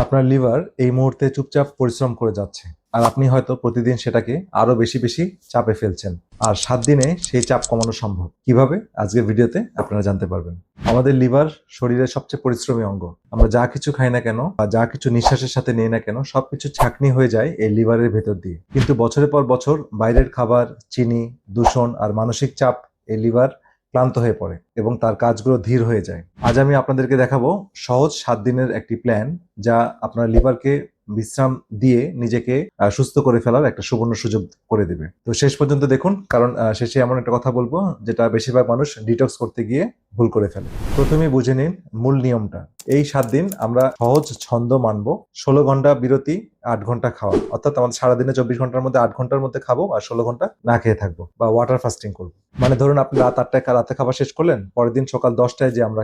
আপনার লিভার এই মুহূর্তে চুপচাপ পরিশ্রম করে যাচ্ছে, আর আপনি হয়তো প্রতিদিন সেটাকে আরো বেশি বেশি চাপে ফেলছেন। আর 7 দিনে সেই চাপ কমানো সম্ভব কিভাবে, আজকের ভিডিওতে আপনারা জানতে পারবেন। আমাদের লিভার শরীরের সবচেয়ে পরিশ্রমী অঙ্গ। আমরা যা কিছু খাই না কেন বা যা কিছু নিঃশ্বাসের সাথে নিই না কেন, সবকিছু ছাঁকনি হয়ে যায় এই লিভারের ভেতর দিয়ে। কিন্তু বছরের পর বছর বাইরের খাবার, চিনি, দূষণ আর মানসিক চাপ এই লিভার ক্লান্ত হয়ে পড়ে এবং তার কাজগুলো ধীর হয়ে যায়। আজ আমি আপনাদেরকে দেখাবো সহজ 7 দিনের একটি প্ল্যান, যা আপনার লিভারকে বিশ্রাম দিয়ে নিজেকে সুস্থ করে ফেলার একটা সুবর্ণ সুযোগ করে দেবে। তো শেষ পর্যন্ত দেখুন, কারণ শেষে এমন একটা কথা বলবো যেটা বেশিরভাগ মানুষ ডিটক্স করতে গিয়ে ভুল করে ফেলে। প্রথমে বুঝে নিন মূল নিয়মটা। এই 7 দিন আমরা সহজ ছন্দ মানবো। 16 ঘন্টা বিরতি, 8 ঘন্টা খাওয়া। অর্থাৎ আমাদের সারাদিনে 24 ঘন্টার মধ্যে 8 ঘন্টার মধ্যে খাবো আর 16 ঘন্টা না খেয়ে থাকবো বা ওয়াটার ফাস্টিং করবো। মানে ধরুন আপনি রাত 8টায় রাতে খাবার শেষ করলেন, পরের দিন সকাল 10টায় যে আমরা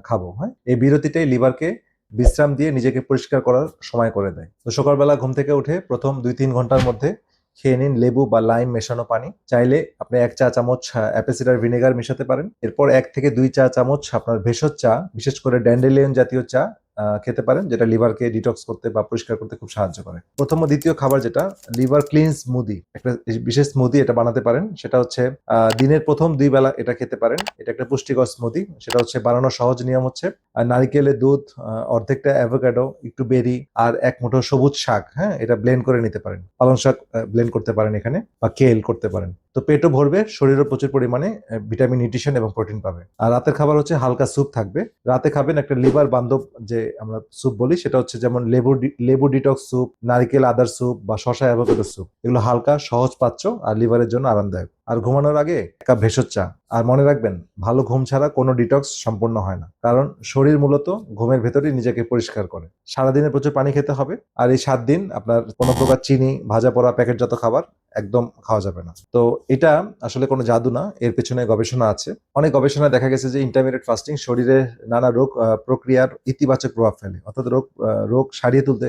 খাবো। হ্যাঁ, এই বিরতিটাই লিভারকে বিশ্রাম দিয়ে নিজেকে পরিষ্কার করার সময় করে দেয়। তো সকালবেলা ঘুম থেকে উঠে প্রথম 2-3 ঘন্টার মধ্যে খেয়ে নিন লেবু বা লাইম মেশানো পানি। চাইলে আপনি 1 চা চামচ অ্যাপেল সিডার ভিনেগার মেশাতে পারেন। এরপর 1 থেকে 2 চা চামচ আপনার ভেষজ চা, বিশেষ করে ড্যান্ডেলিয়ন জাতীয় চা খেতে পারেন, যেটা লিভারকে ডিটক্স করতে বা পরিষ্কার করতে খুব সাহায্য করে। প্রথম ও দ্বিতীয় খাবার যেটা লিভার ক্লিন স্মুদি, একটা বিশেষ স্মুদি এটা বানাতে পারেন। সেটা হচ্ছে দিনের প্রথম 2 বেলা এটা খেতে পারেন। এটা একটা পুষ্টিকর স্মুদি। সেটা হচ্ছে বানানোর সহজ নিয়ম হচ্ছে নারিকেলের দুধ, অর্ধেকটা অ্যাভোকাডো, একটু বেরি আর 1 মুঠো সবুজ শাক, হ্যাঁ, এটা ব্লেন্ড করে নিতে পারেন। পালং শাক ব্লেন্ড করতে পারেন এখানে, বা কেল করতে পারেন। তো পেটও ভরবে, শরীরও প্রচুর পরিমাণে ভিটামিন, নিউট্রিশন এবং প্রোটিন পাবে। আর রাতের খাবার হচ্ছে হালকা স্যুপ থাকবে। রাতে খাবেন একটা লিভার বান্ধব যে আমরা স্যুপ বলি, সেটা হচ্ছে যেমন লেবু ডিটক্স স্যুপ, নারিকেল আদার স্যুপ বা শসা অ্যাভোকাডো স্যুপ। এগুলো হালকা, সহজ পাচ্য আর লিভারের জন্য আরামদায়ক। আর ঘুমানোর আগে 1 কাপ ভেষজ চা। আর মনে রাখবেন, ভালো ঘুম ছাড়া কোনো ডিটক্স সম্পূর্ণ হয় না, কারণ শরীর মূলত ঘুমের ভেতরেই নিজেকে পরিষ্কার করে। সারাদিনে প্রচুর পানি খেতে হবে। আর এই 7 দিন আপনার কোনো প্রকার চিনি, ভাজা পোড়া, প্যাকেটজাত খাবার একদম খাওয়া যাবে না। তো এটা আসলে কোনো জাদু না, এর পেছনে গবেষণা আছে। অনেক গবেষণায় দেখা গেছে যে ইন্টারমিডিয়েট ফাস্টিং শরীরে নানা রোগ প্রক্রিয়ার ইতিবাচক প্রভাব ফেলে, অর্থাৎ রোগ সারিয়ে তুলতে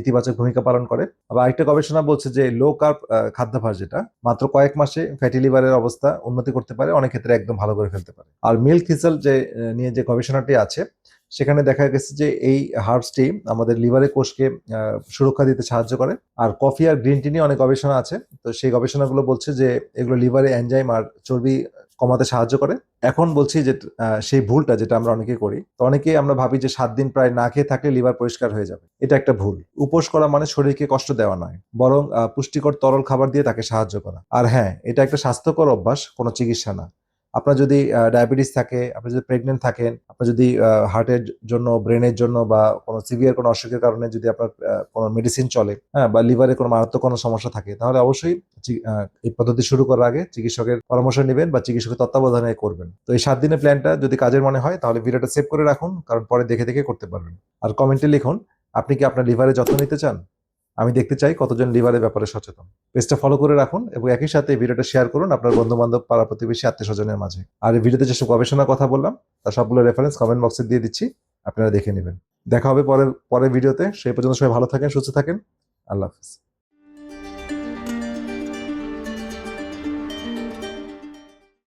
ইতিবাচক ভূমিকা পালন করে। আবার আরেকটা গবেষণা বলছে যে লো কার্ব খাদ্যাভ্যাস, যেটা মাত্র কয়েক মাসে ফ্যাটি লিভারের অবস্থা উন্নতি করতে পারে, অনেক ক্ষেত্রে একদম ভালো করে ফেলতে পারে। আর মিল্ক থিসল যে নিয়ে যে গবেষণাটি আছে, সেখানে দেখা গেছে যে এই হার্বসটি আমাদের লিভারের কোষকে সুরক্ষা দিতে সাহায্য করে। আর কফি আর গ্রিন টি নিয়ে অনেক গবেষণা আছে। তো সেই গবেষণাগুলো বলছে যে এগুলো লিভারে এনজাইম আর চর্বি কমাতে সাহায্য করে। এখন বলছি যে সেই ভুলটা যেটা আমরা অনেকে করি, তো অনেকেই আমরা ভাবি যে 7 দিন প্রায় না খেয়ে থাকলে লিভার পরিষ্কার হয়ে যাবে। এটা একটা ভুল। উপোস করা মানে শরীরকে কষ্ট দেওয়া নয়, বরং পুষ্টিকর তরল খাবার দিয়ে তাকে সাহায্য করা। আর হ্যাঁ, এটা একটা স্বাস্থ্যকর অভ্যাস, কোনো চিকিৎসা না। আপনার যদি ডায়াবেটিস থাকে, আপনি যদি প্রেগনেন্ট থাকেন, আপনার যদি হার্টের জন্য, ব্রেনের জন্য বা কোনো সিভিয়ার কোনো অসুখের কারণে যদি আপনার কোনো মেডিসিন চলে, হ্যাঁ, বা লিভারে কোনো মারাত্মক কোনো সমস্যা থাকে, তাহলে অবশ্যই এই পদ্ধতি শুরু করার আগে চিকিৎসকের পরামর্শ নেবেন বা চিকিৎসকের তত্ত্বাবধানে করবেন। তো এই 7 দিনের প্ল্যানটা যদি কাজের মনে হয়, তাহলে ভিডিওটা সেভ করে রাখুন, কারণ পরে দেখে দেখে করতে পারবেন। আর কমেন্টে লিখুন আপনি কি আপনার লিভারের যত্ন নিতে চান। আমি দেখতে চাই কতজন লিভারের ব্যাপারে সচেতন। পেজটা ফলো করে রাখুন এবং একই সাথে এই ভিডিওটা শেয়ার করুন আপনার বন্ধু বান্ধব, পাড়া প্রতিবেশী, আত্মীয় স্বজনের মাঝে। আর এই ভিডিওতে যেসব গবেষণার কথা বললাম, তার সবগুলো রেফারেন্স কমেন্ট বক্সে দিয়ে দিচ্ছি, আপনারা দেখে নেবেন। দেখা হবে পরের ভিডিওতে। সেই পর্যন্ত সবাই ভালো থাকেন, সুস্থ থাকেন। আল্লাহ হাফিজ।